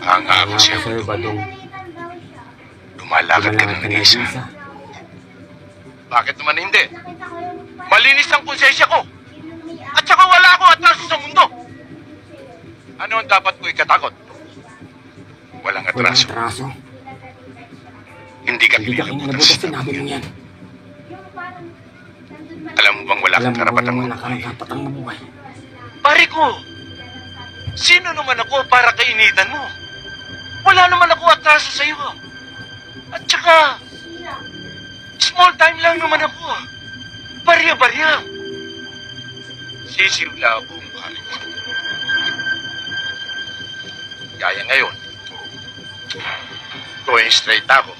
Hanga ako sa'yo. Sir Badong. Lumalakad ka ng nag-iisa. Bakit naman hindi? Malinis ang konsensya ko. At saka wala akong atraso sa mundo. Ano ang dapat ko ikatakot? Walang Walang atraso. atraso. Hindi ka Hindi ka kinilabutan kinilabutan, sa sinabi mo yan. Alam mo bang wala Alam kang mo karapatang kung wala mabuhay? kang karapatang mabuhay. Pare ko, sino naman ako para kainitan mo? Wala naman ako atraso sa iyo. At saka, small time lang naman ako. Barya-barya. Sisiwla ako ang pare ko. Gaya ngayon, going straight ako.